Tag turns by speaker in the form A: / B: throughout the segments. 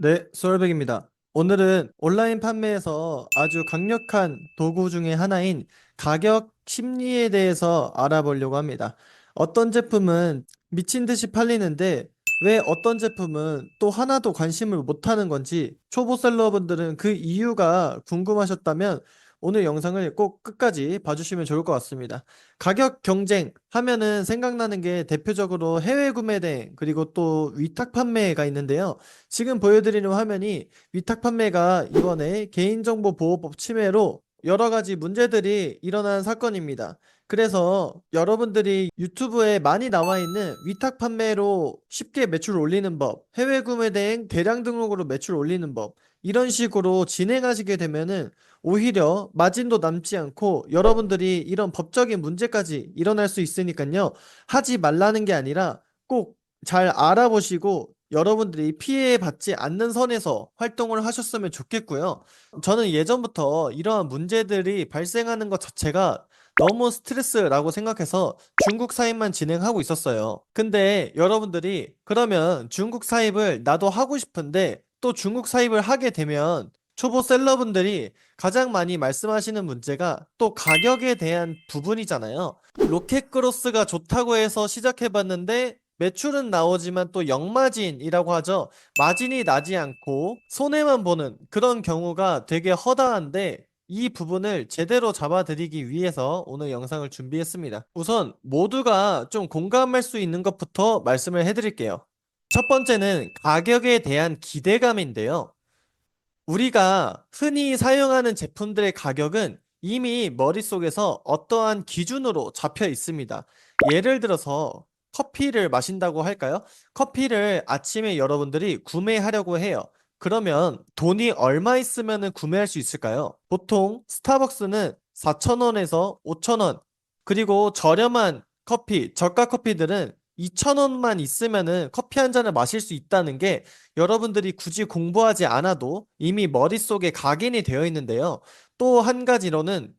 A: 네, 솔백입니다. 오늘은 온라인 판매에서 아주 강력한 도구 중에 하나인 가격 심리에 대해서 알아보려고 합니다. 어떤 제품은 미친 듯이 팔리는데 왜 어떤 제품은 또 하나도 관심을 못 하는 건지 초보셀러분들은 그 이유가 궁금하셨다면 오늘 영상을 꼭 끝까지 봐주시면 좋을 것 같습니다. 가격 경쟁 하면은 생각나는 게 대표적으로 해외 구매 대행 그리고 또 위탁 판매가 있는데요. 지금 보여드리는 화면이 위탁 판매가 이번에 개인정보보호법 침해로 여러 가지 문제들이 일어난 사건입니다. 그래서 여러분들이 유튜브에 많이 나와 있는 위탁 판매로 쉽게 매출 올리는 법, 해외 구매 대행 대량 등록으로 매출 올리는 법, 이런 식으로 진행하시게 되면은 오히려 마진도 남지 않고 여러분들이 이런 법적인 문제까지 일어날 수 있으니까요. 하지 말라는 게 아니라 꼭 잘 알아보시고 여러분들이 피해받지 않는 선에서 활동을 하셨으면 좋겠고요. 저는 예전부터 이러한 문제들이 발생하는 것 자체가 너무 스트레스라고 생각해서 중국 사입만 진행하고 있었어요. 근데 여러분들이 그러면 중국 사입을 나도 하고 싶은데 또 중국 사입을 하게 되면 초보 셀러분들이 가장 많이 말씀하시는 문제가 또 가격에 대한 부분이잖아요. 로켓크로스가 좋다고 해서 시작해봤는데 매출은 나오지만 또 역마진이라고 하죠. 마진이 나지 않고 손해만 보는 그런 경우가 되게 허다한데 이 부분을 제대로 잡아드리기 위해서 오늘 영상을 준비했습니다. 우선 모두가 좀 공감할 수 있는 것부터 말씀을 해드릴게요. 첫 번째는 가격에 대한 기대감인데요. 우리가 흔히 사용하는 제품들의 가격은 이미 머릿속에서 어떠한 기준으로 잡혀 있습니다. 예를 들어서 커피를 마신다고 할까요? 커피를 아침에 여러분들이 구매하려고 해요. 그러면 돈이 얼마 있으면 구매할 수 있을까요? 보통 스타벅스는 4,000원에서 5,000원, 그리고 저렴한 커피, 저가 커피들은 2,000원만 있으면은 커피 한 잔을 마실 수 있다는 게 여러분들이 굳이 공부하지 않아도 이미 머릿속에 각인이 되어 있는데요. 또 한 가지로는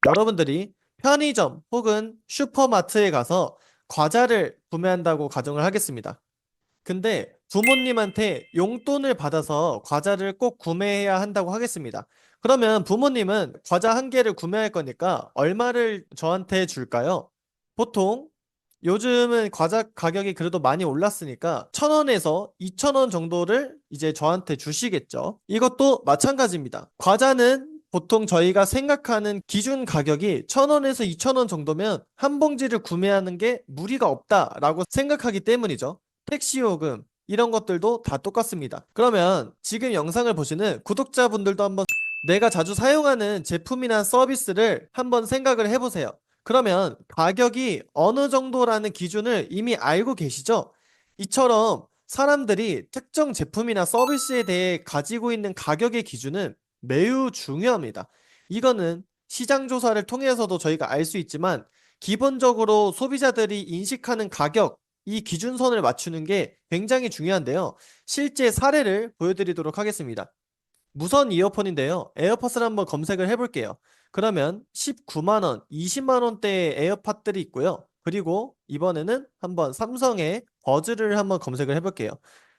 A: 여러분들이 편의점 혹은 슈퍼마트에 가서 과자를 구매한다고 가정을 하겠습니다. 근데 부모님한테 용돈을 받아서 과자를 꼭 구매해야 한다고 하겠습니다. 그러면 부모님은 과자 한 개를 구매할 거니까 얼마를 저한테 줄까요? 보통 요즘은 과자 가격이 그래도 많이 올랐으니까 1,000원에서 2,000원 정도를 이제 저한테 주시겠죠. 이것도 마찬가지입니다. 과자는 보통 저희가 생각하는 기준 가격이 1,000원에서 2,000원 정도면 한 봉지를 구매하는 게 무리가 없다라고 생각하기 때문이죠. 택시 요금 이런 것들도 다 똑같습니다. 그러면 지금 영상을 보시는 구독자분들도 한번 내가 자주 사용하는 제품이나 서비스를 한번 생각을 해보세요. 그러면 가격이 어느 정도라는 기준을 이미 알고 계시죠? 이처럼 사람들이 특정 제품이나 서비스에 대해 가지고 있는 가격의 기준은 매우 중요합니다. 이거는 시장 조사를 통해서도 저희가 알 수 있지만 기본적으로 소비자들이 인식하는 가격, 이 기준선을 맞추는 게 굉장히 중요한데요. 실제 사례를 보여드리도록 하겠습니다. 무선 이어폰인데요. 에어팟을 한번 검색을 해볼게요. 그러면 19만 원, 20만 원대의 에어팟들이 있고요. 그리고 이번에는 한번 삼성의 버즈를 한번 검색을 해볼게요.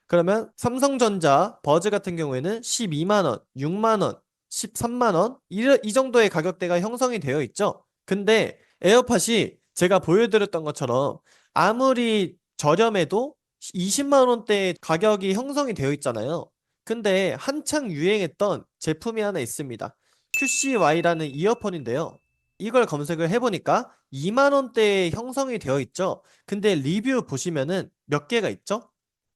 A: 그러면 삼성전자 버즈 같은 경우에는 12만 원, 6만 원, 13만 원 이 정도의 가격대가 형성이 되어 있죠. 근데 에어팟이 제가 보여드렸던 것처럼 아무리 저렴해도 20만 원대의 가격이 형성이 되어 있잖아요. 근데 한창 유행했던 제품이 하나 있습니다. QCY라는 이어폰인데요. 이걸 검색을 해보니까 2만 원대에 형성이 되어 있죠. 근데 리뷰 보시면은 몇 개가 있죠?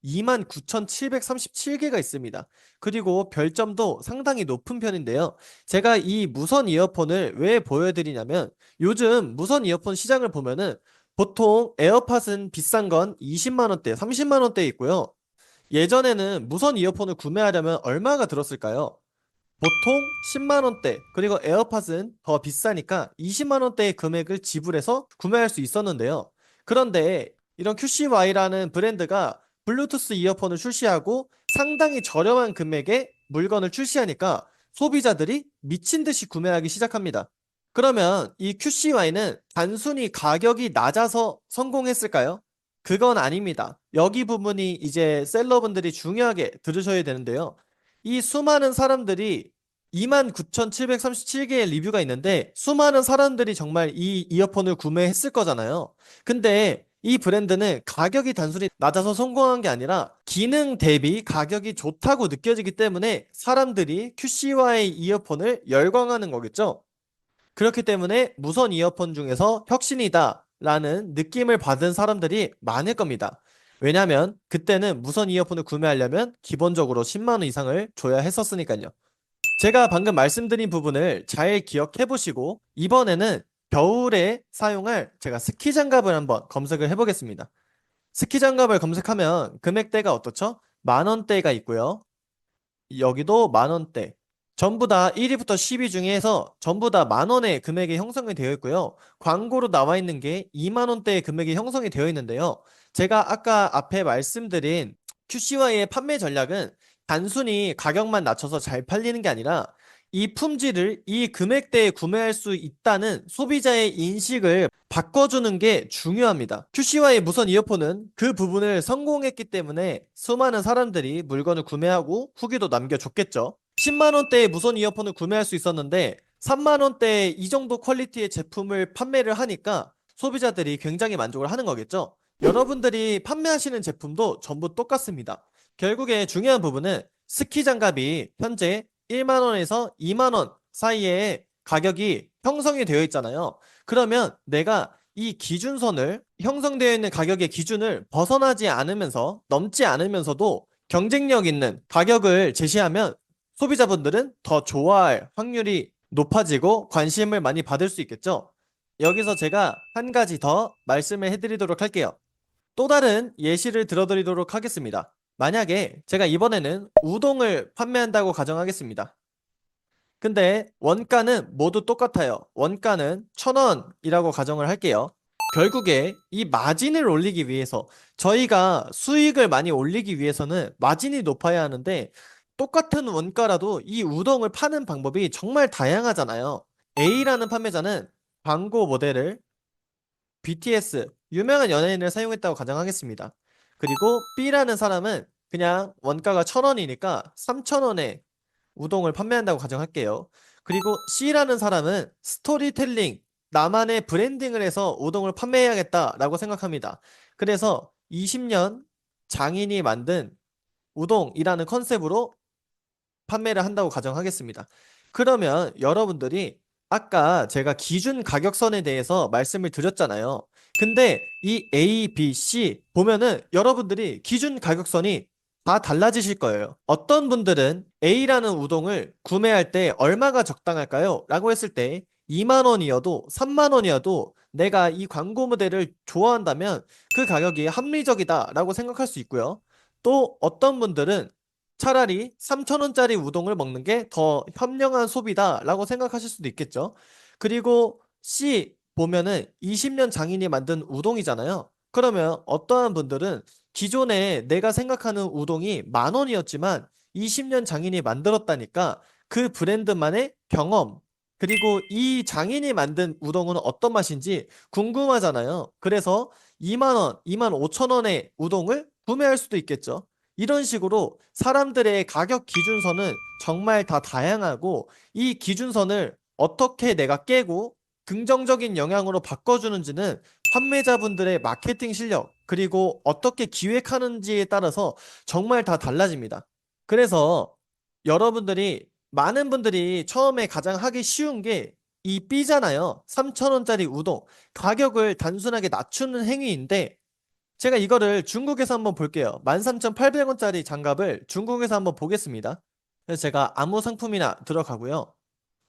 A: 29,737개가 있습니다. 그리고 별점도 상당히 높은 편인데요. 제가 이 무선 이어폰을 왜 보여드리냐면 요즘 무선 이어폰 시장을 보면은 보통 에어팟은 비싼 건 20만 원대, 30만 원대 있고요. 예전에는 무선 이어폰을 구매하려면 얼마가 들었을까요? 보통 10만 원대, 그리고 에어팟은 더 비싸니까 20만 원대의 금액을 지불해서 구매할 수 있었는데요. 그런데 이런 QCY라는 브랜드가 블루투스 이어폰을 출시하고 상당히 저렴한 금액의 물건을 출시하니까 소비자들이 미친 듯이 구매하기 시작합니다. 그러면 이 QCY는 단순히 가격이 낮아서 성공했을까요? 그건 아닙니다. 여기 부분이 이제 셀러분들이 중요하게 들으셔야 되는데요. 이 수많은 사람들이 29,737개의 리뷰가 있는데 수많은 사람들이 정말 이 이어폰을 구매했을 거잖아요. 근데 이 브랜드는 가격이 단순히 낮아서 성공한 게 아니라 기능 대비 가격이 좋다고 느껴지기 때문에 사람들이 QCY 이어폰을 열광하는 거겠죠. 그렇기 때문에 무선 이어폰 중에서 혁신이다 라는 느낌을 받은 사람들이 많을 겁니다. 왜냐하면 그때는 무선 이어폰을 구매하려면 기본적으로 10만 원 이상을 줘야 했었으니까요. 제가 방금 말씀드린 부분을 잘 기억해 보시고 이번에는 겨울에 사용할 제가 스키 장갑을 한번 검색을 해 보겠습니다. 스키 장갑을 검색하면 금액대가 어떻죠? 만 원대가 있고요. 여기도 만 원대. 전부 다 1위부터 10위 중에서 전부 다 만 원의 금액이 형성이 되어 있고요. 광고로 나와 있는 게 2만 원대의 금액이 형성이 되어 있는데요. 제가 아까 앞에 말씀드린 QCY의 판매 전략은 단순히 가격만 낮춰서 잘 팔리는 게 아니라 이 품질을 이 금액대에 구매할 수 있다는 소비자의 인식을 바꿔주는 게 중요합니다. QCY의 무선 이어폰은 그 부분을 성공했기 때문에 수많은 사람들이 물건을 구매하고 후기도 남겨줬겠죠. 10만 원대의 무선 이어폰을 구매할 수 있었는데 3만 원대의 이 정도 퀄리티의 제품을 판매를 하니까 소비자들이 굉장히 만족을 하는 거겠죠. 여러분들이 판매하시는 제품도 전부 똑같습니다. 결국에 중요한 부분은 스키 장갑이 현재 1만 원에서 2만 원 사이에 가격이 형성이 되어 있잖아요. 그러면 내가 이 기준선을 형성되어 있는 가격의 기준을 벗어나지 않으면서 넘지 않으면서도 경쟁력 있는 가격을 제시하면 소비자분들은 더 좋아할 확률이 높아지고 관심을 많이 받을 수 있겠죠. 여기서 제가 한 가지 더 말씀을 해드리도록 할게요. 또 다른 예시를 들어드리도록 하겠습니다. 만약에 제가 이번에는 우동을 판매한다고 가정하겠습니다. 근데 원가는 모두 똑같아요. 원가는 1,000원이라고 가정을 할게요. 결국에 이 마진을 올리기 위해서 저희가 수익을 많이 올리기 위해서는 마진이 높아야 하는데 똑같은 원가라도 이 우동을 파는 방법이 정말 다양하잖아요. A라는 판매자는 광고 모델을 BTS, 유명한 연예인을 사용했다고 가정하겠습니다. 그리고 B라는 사람은 그냥 원가가 1,000원이니까 3,000원에 우동을 판매한다고 가정할게요. 그리고 C라는 사람은 스토리텔링, 나만의 브랜딩을 해서 우동을 판매해야겠다라고 생각합니다. 그래서 20년 장인이 만든 우동이라는 컨셉으로 판매를 한다고 가정하겠습니다. 그러면 여러분들이 아까 제가 기준 가격선에 대해서 말씀을 드렸잖아요. 근데 이 A, B, C 보면은 여러분들이 기준 가격선이 다 달라지실 거예요. 어떤 분들은 A라는 우동을 구매할 때 얼마가 적당할까요? 라고 했을 때 2만 원이어도 3만 원이어도 내가 이 광고 모델을 좋아한다면 그 가격이 합리적이다 라고 생각할 수 있고요. 또 어떤 분들은 차라리 3,000원짜리 우동을 먹는 게 더 현명한 소비다라고 생각하실 수도 있겠죠. 그리고 C 보면은 20년 장인이 만든 우동이잖아요. 그러면 어떠한 분들은 기존에 내가 생각하는 우동이 만 원이었지만 20년 장인이 만들었다니까 그 브랜드만의 경험, 그리고 이 장인이 만든 우동은 어떤 맛인지 궁금하잖아요. 그래서 2만 원, 2만 5천 원의 우동을 구매할 수도 있겠죠. 이런 식으로 사람들의 가격 기준선은 정말 다 다양하고 이 기준선을 어떻게 내가 깨고 긍정적인 영향으로 바꿔주는지는 판매자분들의 마케팅 실력 그리고 어떻게 기획하는지에 따라서 정말 다 달라집니다. 그래서 여러분들이 많은 분들이 처음에 가장 하기 쉬운 게 이 B잖아요. 3,000원짜리 우동 가격을 단순하게 낮추는 행위인데 제가 이거를 중국에서 한번 볼게요. 13,800원짜리 장갑을 중국에서 한번 보겠습니다. 그래서 제가 아무 상품이나 들어가고요.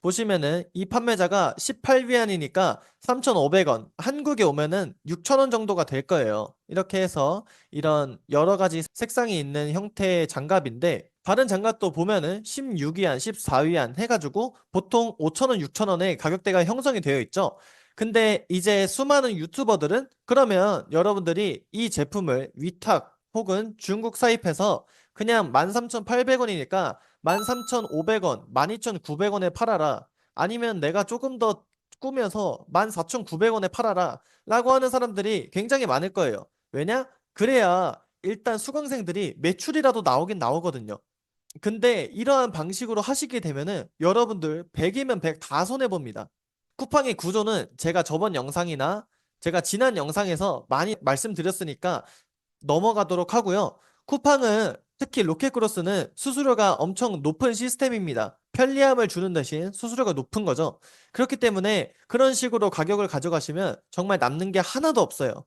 A: 보시면은 이 판매자가 18위안이니까 3,500원. 한국에 오면은 6,000원 정도가 될 거예요. 이렇게 해서 이런 여러 가지 색상이 있는 형태의 장갑인데 다른 장갑도 보면은 16위안, 14위안 해가지고 보통 5,000원, 6,000원의 가격대가 형성이 되어 있죠. 근데 이제 수많은 유튜버들은 그러면 여러분들이 이 제품을 위탁 혹은 중국 사입해서 그냥 13,800원이니까 13,500원, 12,900원에 팔아라. 아니면 내가 조금 더 꾸며서 14,900원에 팔아라. 라고 하는 사람들이 굉장히 많을 거예요. 왜냐? 그래야 일단 수강생들이 매출이라도 나오긴 나오거든요. 근데 이러한 방식으로 하시게 되면은 여러분들 100이면 100 다 손해봅니다. 쿠팡의 구조는 제가 저번 영상이나 제가 지난 영상에서 많이 말씀드렸으니까 넘어가도록 하고요. 쿠팡은 특히 로켓크로스는 수수료가 엄청 높은 시스템입니다. 편리함을 주는 대신 수수료가 높은 거죠. 그렇기 때문에 그런 식으로 가격을 가져가시면 정말 남는 게 하나도 없어요.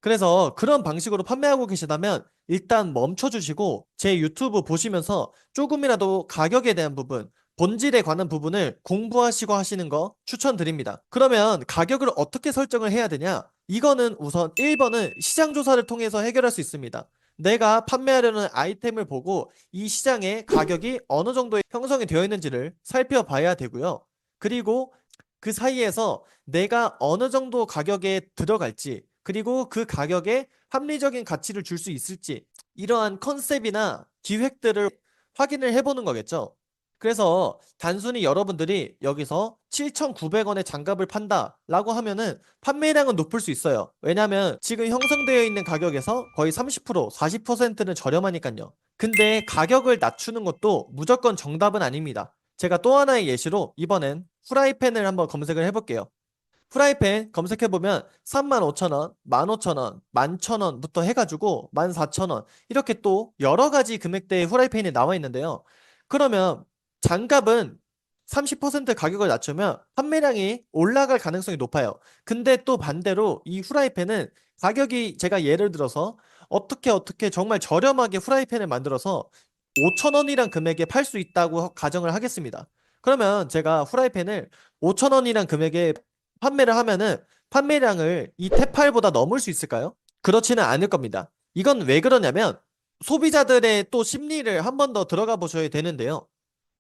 A: 그래서 그런 방식으로 판매하고 계시다면 일단 멈춰주시고 제 유튜브 보시면서 조금이라도 가격에 대한 부분, 본질에 관한 부분을 공부하시고 하시는 거 추천드립니다. 그러면 가격을 어떻게 설정을 해야 되냐? 이거는 우선 1번은 시장 조사를 통해서 해결할 수 있습니다. 내가 판매하려는 아이템을 보고 이 시장의 가격이 어느 정도 형성이 되어 있는지를 살펴봐야 되고요. 그리고 그 사이에서 내가 어느 정도 가격에 들어갈지, 그리고 그 가격에 합리적인 가치를 줄 수 있을지, 이러한 컨셉이나 기획들을 확인을 해보는 거겠죠. 그래서 단순히 여러분들이 여기서 7,900원에 장갑을 판다 라고 하면은 판매량은 높을 수 있어요. 왜냐면 지금 형성되어 있는 가격에서 거의 30%, 40%는 저렴하니까요. 근데 가격을 낮추는 것도 무조건 정답은 아닙니다. 제가 또 하나의 예시로 이번엔 후라이팬을 한번 검색을 해볼게요. 프라이팬 검색해보면 35,000원, 15,000원, 11,000원부터 해가지고 14,000원 이렇게 또 여러 가지 금액대의 후라이팬이 나와 있는데요. 그러면 장갑은 30% 가격을 낮추면 판매량이 올라갈 가능성이 높아요. 근데 또 반대로 이 후라이팬은 가격이 제가 예를 들어서 어떻게 정말 저렴하게 후라이팬을 만들어서 5,000원이란 금액에 팔 수 있다고 가정을 하겠습니다. 그러면 제가 후라이팬을 5,000원이란 금액에 판매를 하면은 판매량을 이 테팔보다 넘을 수 있을까요? 그렇지는 않을 겁니다. 이건 왜 그러냐면 소비자들의 또 심리를 한 번 더 들어가 보셔야 되는데요.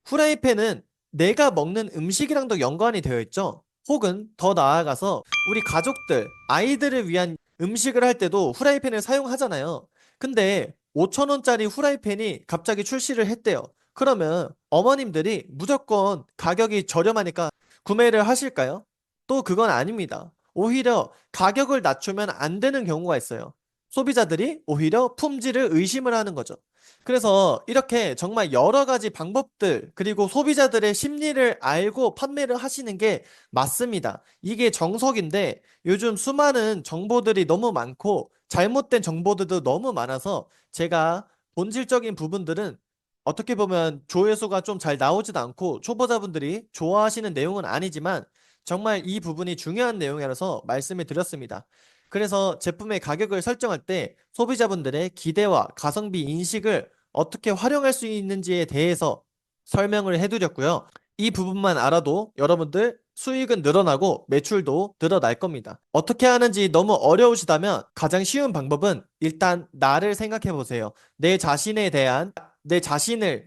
A: 후라이팬은 내가 먹는 음식이랑도 연관이 되어 있죠. 혹은 더 나아가서 우리 가족들, 아이들을 위한 음식을 할 때도 후라이팬을 사용하잖아요. 근데 5,000원짜리 후라이팬이 갑자기 출시를 했대요. 그러면 어머님들이 무조건 가격이 저렴하니까 구매를 하실까요? 또 그건 아닙니다. 오히려 가격을 낮추면 안 되는 경우가 있어요. 소비자들이 오히려 품질을 의심을 하는 거죠. 그래서 이렇게 정말 여러 가지 방법들, 그리고 소비자들의 심리를 알고 판매를 하시는 게 맞습니다. 이게 정석인데 요즘 수많은 정보들이 너무 많고 잘못된 정보들도 너무 많아서 제가 본질적인 부분들은 어떻게 보면 조회수가 좀 잘 나오지도 않고 초보자분들이 좋아하시는 내용은 아니지만 정말 이 부분이 중요한 내용이라서 말씀을 드렸습니다. 그래서 제품의 가격을 설정할 때 소비자분들의 기대와 가성비 인식을 어떻게 활용할 수 있는지에 대해서 설명을 해드렸고요. 이 부분만 알아도 여러분들 수익은 늘어나고 매출도 늘어날 겁니다. 어떻게 하는지 너무 어려우시다면 가장 쉬운 방법은 일단 나를 생각해 보세요. 내 자신을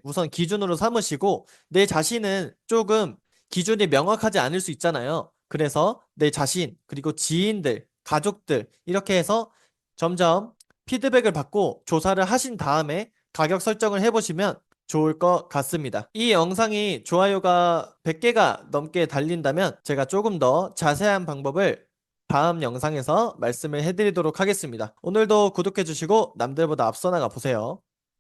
A: 우선 기준으로 삼으시고 내 자신은 조금 기준이 명확하지 않을 수 있잖아요. 그래서 내 자신, 그리고 지인들, 가족들, 이렇게 해서 점점 피드백을 받고 조사를 하신 다음에 가격 설정을 해보시면 좋을 것 같습니다. 이 영상이 좋아요가 100개가 넘게 달린다면 제가 조금 더 자세한 방법을 다음 영상에서 말씀을 해드리도록 하겠습니다. 오늘도 구독해주시고 남들보다 앞서 나가 보세요.